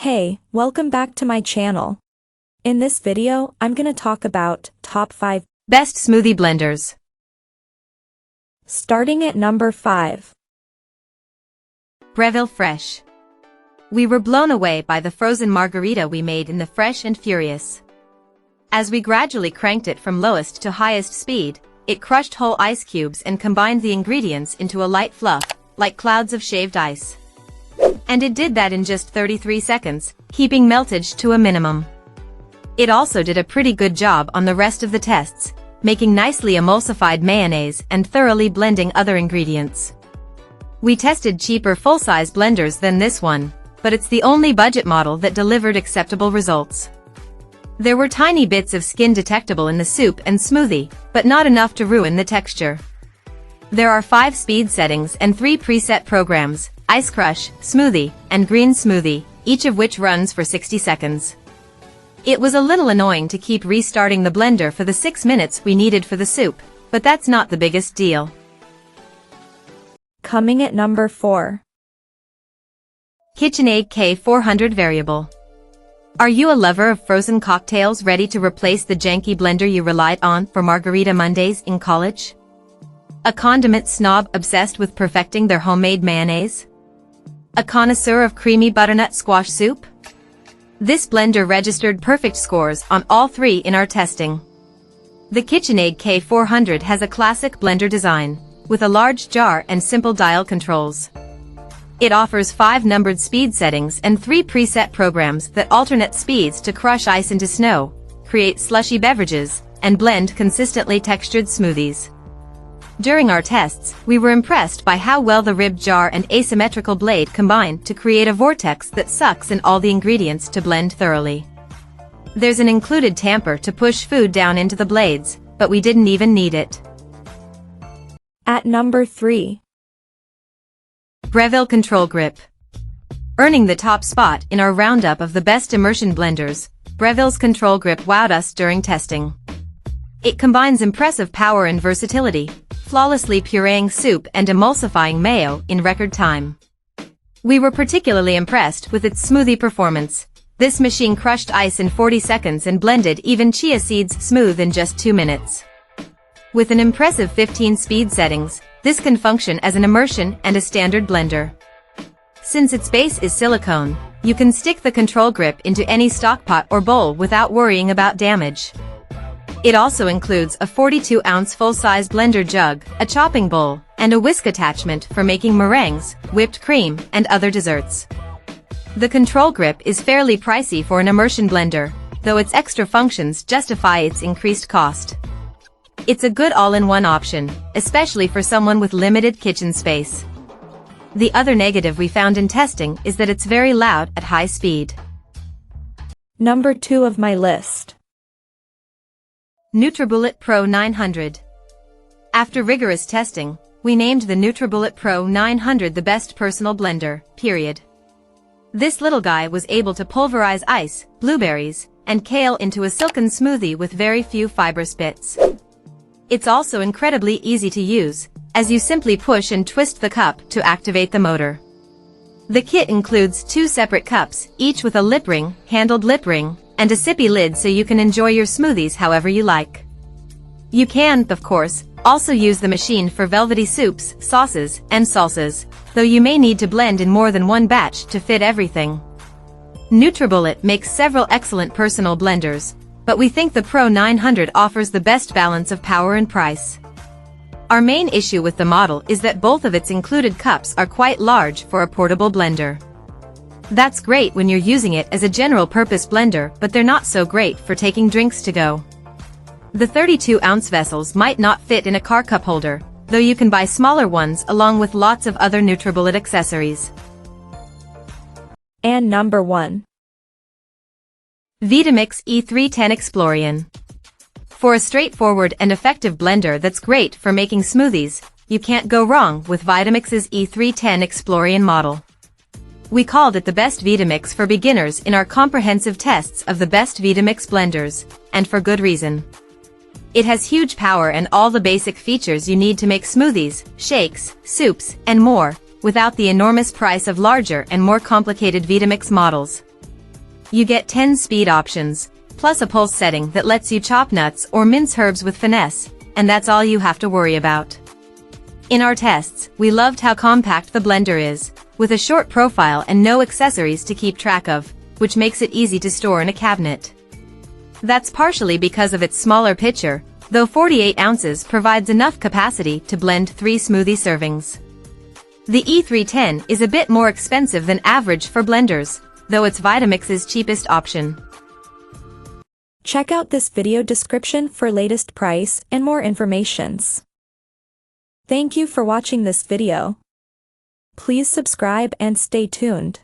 Hey, welcome back to my channel. In this video, I'm gonna talk about top 5 best smoothie blenders. Starting at number 5. Breville Fresh. We were blown away by the frozen margarita we made in the Fresh and Furious. As we gradually cranked it from lowest to highest speed, it crushed whole ice cubes and combined the ingredients into a light fluff, like clouds of shaved ice. And it did that in just 33 seconds, keeping meltage to a minimum. It also did a pretty good job on the rest of the tests, making nicely emulsified mayonnaise and thoroughly blending other ingredients. We tested cheaper full-size blenders than this one, but it's the only budget model that delivered acceptable results. There were tiny bits of skin detectable in the soup and smoothie, but not enough to ruin the texture. There are 5 speed settings and 3 preset programs: Ice Crush, Smoothie, and Green Smoothie, each of which runs for 60 seconds. It was a little annoying to keep restarting the blender for the 6 minutes we needed for the soup, but that's not the biggest deal. Coming at number 4. KitchenAid K400 Variable. Are you a lover of frozen cocktails ready to replace the janky blender you relied on for Margarita Mondays in college? A condiment snob obsessed with perfecting their homemade mayonnaise? A connoisseur of creamy butternut squash soup? This blender registered perfect scores on all 3 in our testing. The KitchenAid K400 has a classic blender design, with a large jar and simple dial controls. It offers 5 numbered speed settings and 3 preset programs that alternate speeds to crush ice into snow, create slushy beverages, and blend consistently textured smoothies. During our tests, we were impressed by how well the ribbed jar and asymmetrical blade combine to create a vortex that sucks in all the ingredients to blend thoroughly. There's an included tamper to push food down into the blades, but we didn't even need it. At number 3. Breville Control Grip. Earning the top spot in our roundup of the best immersion blenders, Breville's Control Grip wowed us during testing. It combines impressive power and versatility, flawlessly pureeing soup and emulsifying mayo in record time. We were particularly impressed with its smoothie performance. This machine crushed ice in 40 seconds and blended even chia seeds smooth in just 2 minutes. With an impressive 15 speed settings, this can function as an immersion and a standard blender. Since its base is silicone, you can stick the control grip into any stockpot or bowl without worrying about damage. It also includes a 42-ounce full-size blender jug, a chopping bowl, and a whisk attachment for making meringues, whipped cream, and other desserts. The control grip is fairly pricey for an immersion blender, though its extra functions justify its increased cost. It's a good all-in-one option, especially for someone with limited kitchen space. The other negative we found in testing is that it's very loud at high speed. Number 2 of my list. nutribullet Pro 900. After rigorous testing, we named the nutribullet Pro 900 the best personal blender, period. This little guy was able to pulverize ice, blueberries, and kale into a silken smoothie with very few fibrous bits. It's also incredibly easy to use, as you simply push and twist the cup to activate the motor. The kit includes 2 separate cups, each with a lip ring, handled lip ring, and a sippy lid so you can enjoy your smoothies however you like. You can, of course, also use the machine for velvety soups, sauces, and salsas, though you may need to blend in more than one batch to fit everything. nutribullet makes several excellent personal blenders, but we think the Pro 900 offers the best balance of power and price. Our main issue with the model is that both of its included cups are quite large for a portable blender. That's great when you're using it as a general-purpose blender, but they're not so great for taking drinks to go. The 32-ounce vessels might not fit in a car cup holder, though you can buy smaller ones along with lots of other nutribullet accessories. And number 1. Vitamix E310 Explorian. For a straightforward and effective blender that's great for making smoothies, you can't go wrong with Vitamix's E310 Explorian model. We called it the best Vitamix for beginners in our comprehensive tests of the best Vitamix blenders, and for good reason. It has huge power and all the basic features you need to make smoothies, shakes, soups, and more, without the enormous price of larger and more complicated Vitamix models. You get 10 speed options, plus a pulse setting that lets you chop nuts or mince herbs with finesse, and that's all you have to worry about. In our tests, we loved how compact the blender is, with a short profile and no accessories to keep track of, which makes it easy to store in a cabinet. That's partially because of its smaller pitcher, though 48 ounces provides enough capacity to blend 3 smoothie servings. The E310 is a bit more expensive than average for blenders, though it's Vitamix's cheapest option. Check out this video description for latest price and more informations. Thank you for watching this video. Please subscribe and stay tuned.